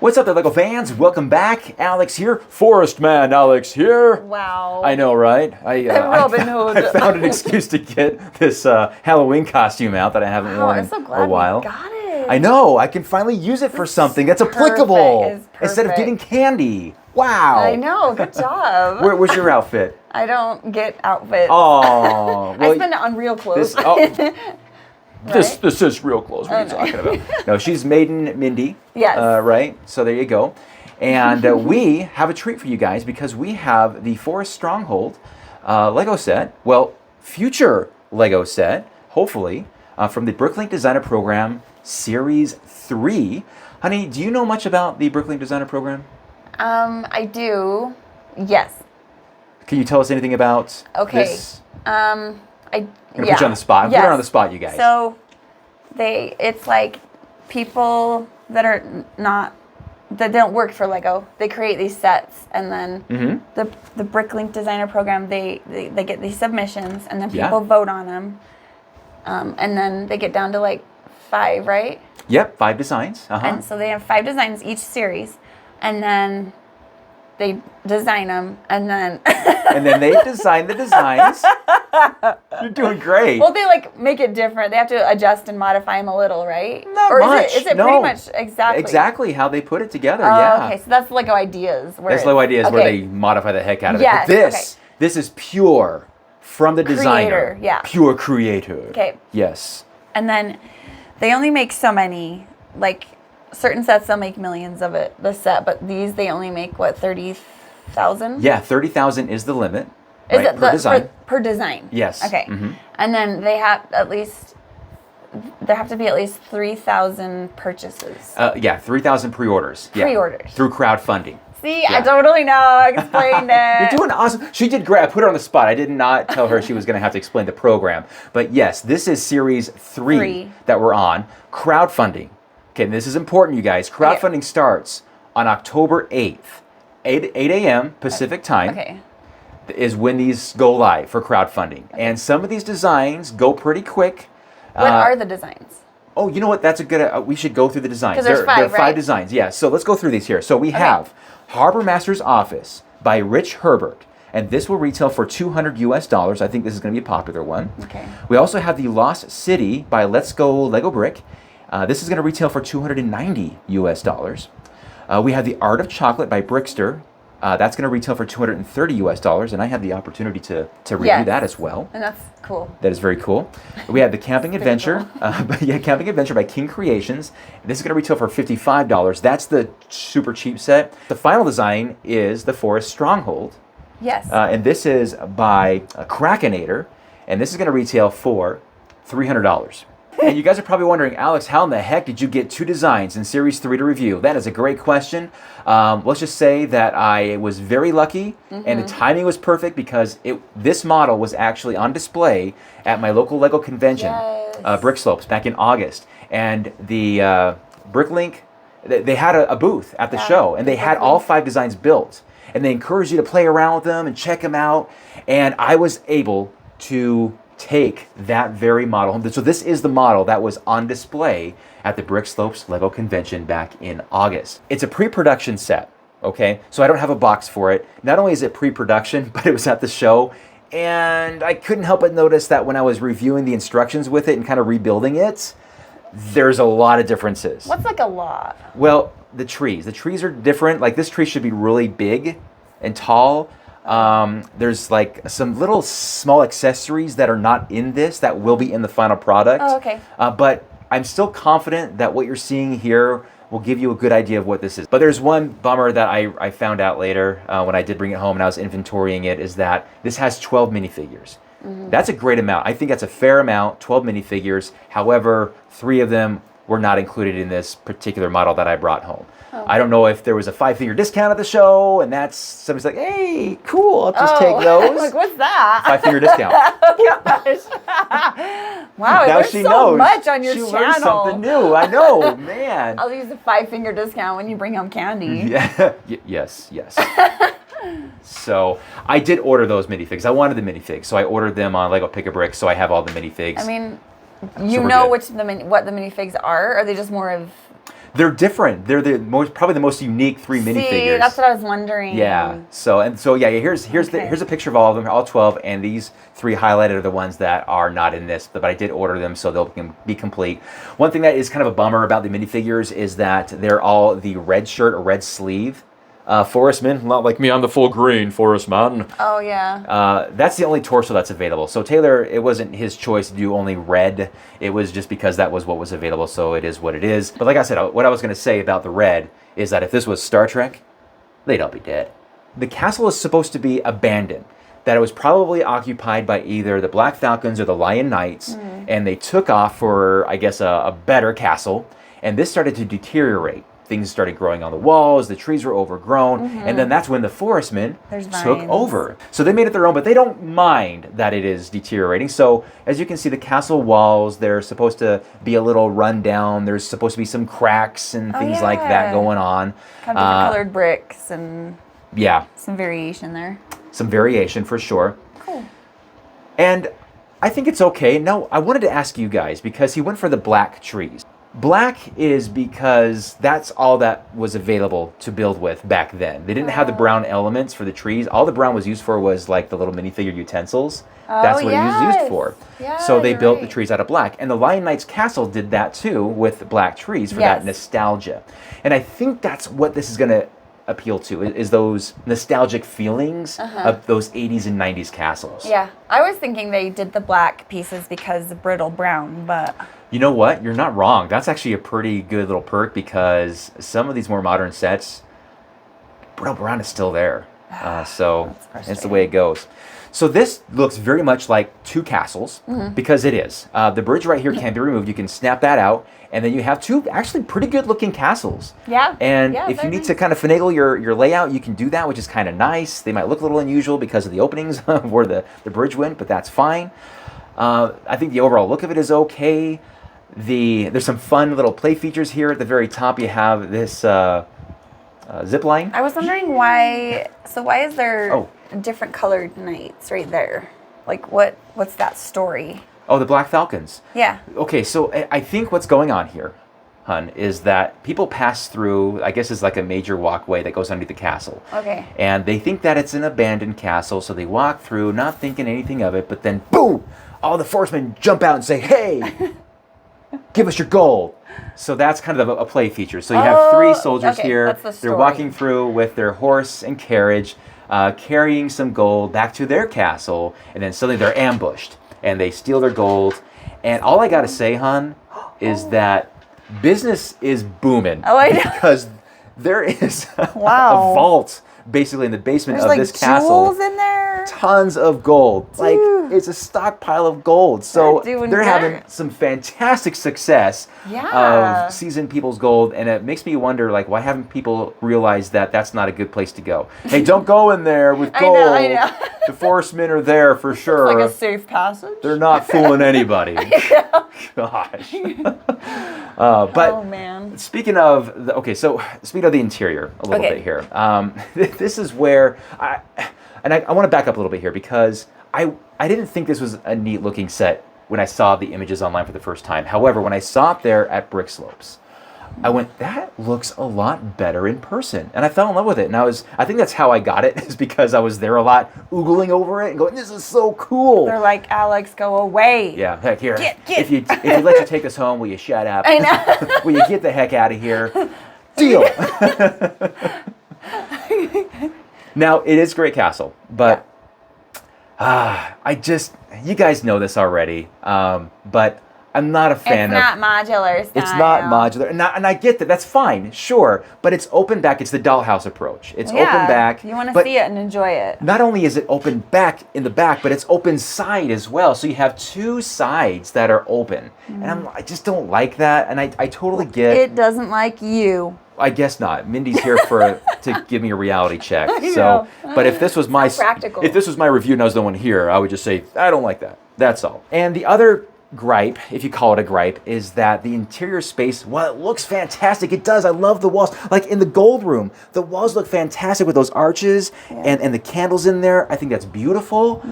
What's up there, Lego fans? Welcome back. Alex here. Forest Man Alex here. Wow. I know, right? Robin Hood. I found an excuse to get this Halloween costume out that I haven't worn I'm so in glad a while. we got it. I know. I can finally use it for something that's applicable It's instead of perfect. getting candy. Wow. I know. Good job. Where's your outfit? I don't get outfits. Oh, I spend it on real clothes. This is real clothes. What are you talking about? No, she's Maiden Mindy. Yes. Right? So there you go. And we have a treat for you guys because we have the Forest Stronghold Lego set. Well, future Lego set, hopefully, from the Bricklink Designer Program Series 3. Honey, do you know much about the Bricklink Designer Program? I do. Yes. Can you tell us anything about this? I'm gonna put you on the spot. I'm putting her on the spot, you guys. So it's like people that don't work for Lego. They create these sets, and then the Bricklink Designer Program, they get these submissions, and then people vote on them, and then they get down to like 5, right? Yep, 5 designs. And so they have 5 designs each series, and then they design them, and then and then they design the designs. You're doing great. Well, they like make it different. They have to adjust and modify them a little, right? Not or much. Is it no. pretty much exactly how they put it together? Oh, yeah. okay, so that's Lego Ideas. That's Lego Ideas where they modify the heck out of Yes, it. But this is pure from the designer. Creator, yeah. Pure creator. Okay. Yes. And then they only make so many. Like certain sets, they'll make millions of it. The set, but these they only make what 30,000. Yeah, 30,000 is the limit. Is right, it per design? Per design? Yes. Okay. And then there have to be at least 3,000 purchases. Yeah, 3,000 pre-orders. Yeah. Pre-orders. Through crowdfunding. See, I totally know. I explained it. You're doing awesome. She did great. I put her on the spot. I did not tell her she was going to have to explain the program. But yes, this is series 3 that we're on. Crowdfunding. Okay, and this is important, you guys. Crowdfunding starts on October 8th, 8 a.m. Pacific time. Okay. Is when these go live for crowdfunding. Okay. And some of these designs go pretty quick. What are the designs? Oh, you know what? That's a good... we should go through the designs. Because there's 5, there are 5 right? designs, yeah. So let's go through these here. So we have Harbor Master's Office by Rich Herbert. And this will retail for $200 US. I think this is going to be a popular one. Okay. We also have the Lost City by Let's Go Lego Brick. This is going to retail for $290 US. We have the Art of Chocolate by Brickster. That's going to retail for $230 US, and I had the opportunity to review that as well. And that's cool. That is very cool. We have the Camping Adventure, Camping Adventure by King Creations. This is going to retail for $55. That's the super cheap set. The final design is the Forest Stronghold. Yes. And this is by krackenator, and this is going to retail for $300. And you guys are probably wondering, Alex, how in the heck did you get 2 designs in Series 3 to review? That is a great question. Let's just say that I was very lucky, and the timing was perfect because this model was actually on display at my local Lego convention, Brick Slopes, back in August. And the Bricklink, they had a booth at the show, and they had all 5 designs built. And they encouraged you to play around with them and check them out. And I was able to take that very model home. So this is the model that was on display at the Brick Slopes Lego convention back in August. It's a pre-production set, okay? So I don't have a box for it. Not only is it pre-production, but it was at the show, and I couldn't help but notice that when I was reviewing the instructions with it and kind of rebuilding it, there's a lot of differences. What's like a lot? Well, the trees. The trees are different. Like this tree should be really big and tall. There's like some little small accessories that are not in this that will be in the final product. Oh, okay. But I'm still confident that what you're seeing here will give you a good idea of what this is. But there's one bummer that I found out later when I did bring it home and I was inventorying it, is that this has 12 minifigures. That's a great amount. I think that's a fair amount, 12 minifigures. However, 3 of them were not included in this particular model that I brought home. I don't know if there was a 5-figure discount at the show, and that's somebody's like, "Hey, cool, I'll just take those." Like, what's that? 5-figure discount. Oh gosh! Wow, Now there's she so knows. much on your she channel. learned something new. I know, man. I'll use the 5-finger discount when you bring home candy. Yeah. Yes. So I did order those minifigs. I wanted the minifigs, so I ordered them on Lego Pick-a-Brick. So I have all the minifigs. I mean, you know what the minifigs are? Or are they just more of They're different. They're probably the most unique 3 minifigures. That's what I was wondering. Yeah. So here's a picture of all of them, all 12, and these 3 highlighted are the ones that are not in this, but I did order them, so they'll be complete. One thing that is kind of a bummer about the minifigures is that they're all the red shirt or red sleeve. Forest Man, not like me, I'm the full green Forest Man. Oh, yeah. That's the only torso that's available. So Taylor, it wasn't his choice to do only red. It was just because that was what was available, so it is what it is. But like I said, what I was going to say about the red is that if this was Star Trek, they'd all be dead. The castle is supposed to be abandoned, that it was probably occupied by either the Black Falcons or the Lion Knights, and they took off for, I guess, a better castle, and this started to deteriorate. Things started growing on the walls, the trees were overgrown, and then that's when the Forestmen took over. So they made it their own, but they don't mind that it is deteriorating. So as you can see, the castle walls, they're supposed to be a little run down. There's supposed to be some cracks and things like that going on. Kind of different colored bricks and some variation there. Some variation for sure. Cool. And I think it's okay. Now, I wanted to ask you guys, because he went for the black trees. Black is because that's all that was available to build with back then. They didn't have the brown elements for the trees. All the brown was used for was like the little minifigure utensils. That's what it was used for. So they built the trees out of black. And the Lion Knight's castle did that too with black trees for that nostalgia. And I think that's what this is going to appeal to, is those nostalgic feelings of those 80s and 90s castles. Yeah, I was thinking they did the black pieces because the brittle brown, but... You know what? You're not wrong. That's actually a pretty good little perk, because some of these more modern sets, brittle brown is still there. So it's the way it goes. So this looks very much like 2 castles, because it is. The bridge right here can be removed. You can snap that out, and then you have 2 actually pretty good looking castles. Yeah. And if you need to kind of finagle your layout, you can do that, which is kind of nice. They might look a little unusual because of the openings where the bridge went, but that's fine. I think the overall look of it is okay. There's some fun little play features here. At the very top, you have this zip line. I was wondering why is there different colored knights right there? Like, what's that story? Oh, the Black Falcons. Yeah. Okay, so I think what's going on here, hun, is that people pass through, I guess it's like a major walkway that goes underneath the castle. Okay. And they think that it's an abandoned castle, so they walk through, not thinking anything of it, but then, boom! All the forcemen jump out and say, hey! Give us your gold. So that's kind of a play feature. So you have 3 soldiers here. They're walking through with their horse and carriage, carrying some gold back to their castle, and then suddenly they're ambushed, and they steal their gold. And all I gotta say, hon, is that business is booming. Oh, I know. Because there is a vault basically in the basement of this castle. Jewels in there. Tons of gold. Dude. Like, it's a stockpile of gold. So they're having some fantastic success of seizing people's gold, and it makes me wonder, like, why haven't people realized that that's not a good place to go? Hey, don't go in there with gold. I know. The forestmen are there for sure. It's like a safe passage. They're not fooling anybody. Gosh. But oh, man. Speaking of the interior a little bit here. This is where I want to back up a little bit here, because I didn't think this was a neat looking set when I saw the images online for the first time. However, when I saw it there at Brick Slopes, I went, that looks a lot better in person. And I fell in love with it. And I think that's how I got it, is because I was there a lot, oogling over it and going, this is so cool. They're like, Alex, go away. Yeah, heck, here. Get. If you let you take this home, will you shut up? I know. Will you get the heck out of here? Deal. Now, it is a great castle, but you guys know this already, but I'm not a fan of... It's not modular style. It's not modular. And I get that. That's fine, sure. But it's open back. It's the dollhouse approach. It's open back. You want to see it and enjoy it. Not only is it open back in the back, but it's open side as well. So you have 2 sides that are open. And I just don't like that. And I totally get... It doesn't like you. I guess not. Mindy's here to give me a reality check. So, but if this was my review and I was the one here, I would just say, I don't like that. That's all. And the other gripe, if you call it a gripe, is that the interior space, while it looks fantastic, it does. I love the walls. Like in the gold room, the walls look fantastic with those arches and the candles in there. I think that's beautiful,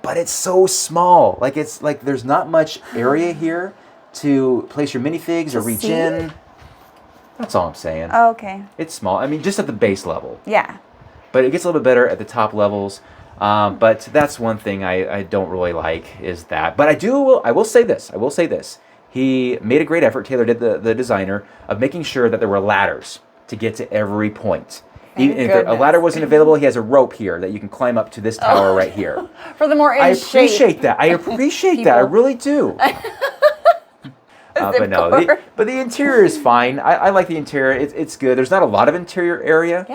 but it's so small. Like it's like there's not much area here to place your minifigs or reach in. That's all I'm saying. Oh, okay. It's small. I mean, just at the base level. Yeah. But it gets a little bit better at the top levels. But that's one thing I don't really like is that. But I will say this. He made a great effort, Taylor did, the designer, of making sure that there were ladders to get to every point. Even if a ladder wasn't available, he has a rope here that you can climb up to this tower right here. For the more I appreciate that. I really do. But no, but the interior is fine. I like the interior. It's good. There's not a lot of interior area,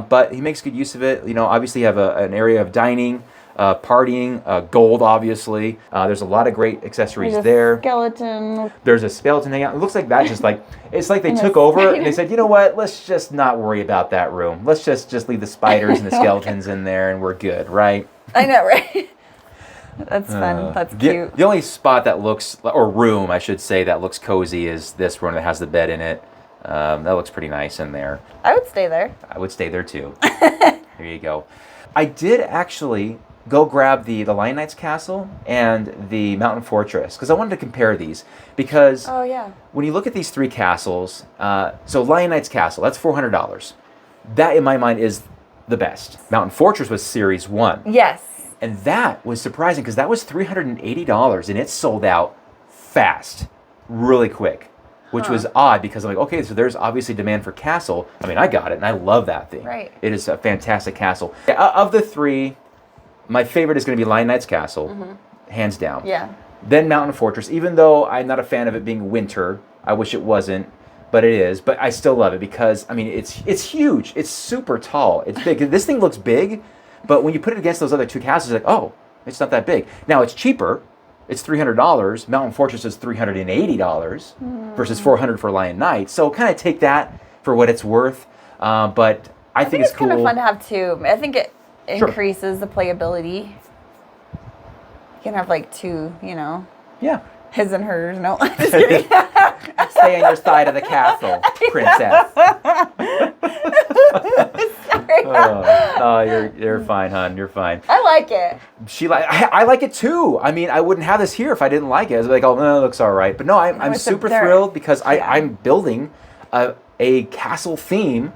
but he makes good use of it. You know, obviously you have an area of dining, partying, gold, obviously. There's a lot of great accessories there. Skeleton. There's a skeleton hanging out. It looks like that just like, it's like they took over and they said, you know what, let's just not worry about that room. Let's just leave the spiders and the skeletons in there and we're good, right? I know, right? That's fun. That's cute. The only spot that looks, or room, I should say, that looks cozy is this room that has the bed in it. That looks pretty nice in there. I would stay there. I would stay there too. There you go. I did actually go grab the Lion Knight's Castle and the Mountain Fortress because I wanted to compare these because when you look at these three castles, so Lion Knight's Castle, that's $400. That in my mind is the best. Mountain Fortress was Series 1. Yes. And that was surprising because that was $380 and it sold out fast, really quick, which was odd because I'm like, okay, so there's obviously demand for castle. I mean, I got it and I love that thing. Right. It is a fantastic castle. Of the three, my favorite is going to be Lion Knight's Castle, hands down. Yeah. Then Mountain Fortress, even though I'm not a fan of it being winter, I wish it wasn't, but it is. But I still love it because, I mean, it's huge. It's super tall. It's big. This thing looks big. But when you put it against those other two castles, it's like, oh, it's not that big. Now, it's cheaper. It's $300. Mountain Fortress is $380 versus $400 for Lion Knight. So kind of take that for what it's worth. But I think it's cool. Kind of fun to have two. I think it increases the playability. You can have like two, you know. Yeah. His and hers. No, just kidding. Stay on your side of the castle, princess. Sorry. Oh, you're fine, hon. You're fine. I like it. I like it too. I mean, I wouldn't have this here if I didn't like it. I was like, oh, no, it looks all right. But no, I'm super thrilled because I'm building a castle theme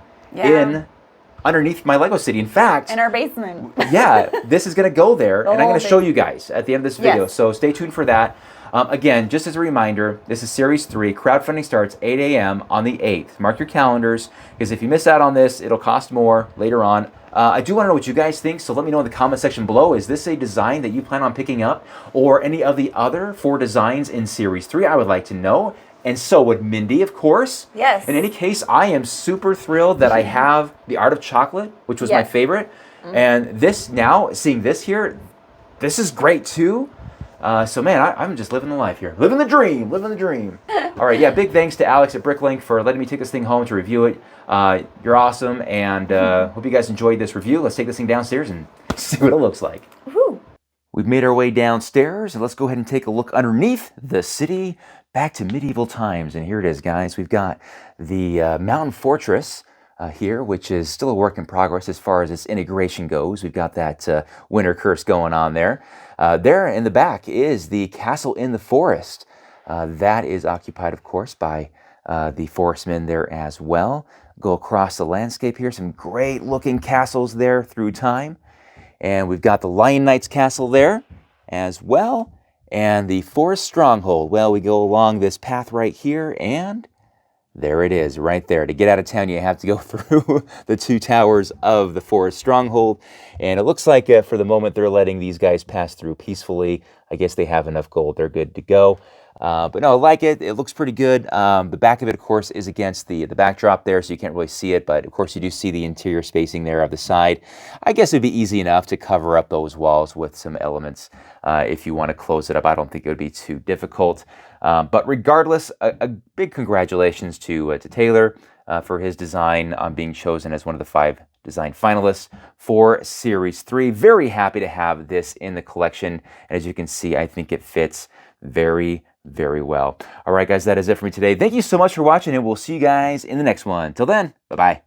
underneath my Lego city. In fact, in our basement. This is going to go there, and I'm going to show you guys at the end of this video. So stay tuned for that. Again, just as a reminder, this is Series 3. Crowdfunding starts 8 a.m. on the 8th. Mark your calendars, because if you miss out on this, it'll cost more later on. I do want to know what you guys think, so let me know in the comment section below. Is this a design that you plan on picking up, or any of the other 4 designs in Series 3? I would like to know. And so would Mindy, of course. Yes. In any case, I am super thrilled that I have The Art of Chocolate, which was my favorite. And this now, seeing this here, this is great too. So man, I'm just living the life here. Living the dream. All right, big thanks to Alex at Bricklink for letting me take this thing home to review it. You're awesome, and hope you guys enjoyed this review. Let's take this thing downstairs and see what it looks like. Woo. We've made our way downstairs, and let's go ahead and take a look underneath the city, back to medieval times. And here it is, guys. We've got the Mountain Fortress here, which is still a work in progress as far as its integration goes. We've got that winter curse going on there. There in the back is the castle in the forest. That is occupied, of course, by the forestmen there as well. Go across the landscape here. Some great looking castles there through time. And we've got the Lion Knight's Castle there as well. And the Forest Stronghold. Well, we go along this path right here, and there it is, right there. To get out of town, you have to go through the 2 towers of the Forest Stronghold. And it looks like for the moment they're letting these guys pass through peacefully. I guess they have enough gold. They're good to go. But no, I like it. It looks pretty good. The back of it, of course, is against the backdrop there, so you can't really see it. But, of course, you do see the interior spacing there of the side. I guess it would be easy enough to cover up those walls with some elements if you want to close it up. I don't think it would be too difficult. But regardless, a big congratulations to Taylor for his design on being chosen as one of the 5 design finalists for Series 3. Very happy to have this in the collection. And as you can see, I think it fits very, very well. All right, guys, that is it for me today. Thank you so much for watching, and we'll see you guys in the next one. Till then, bye-bye.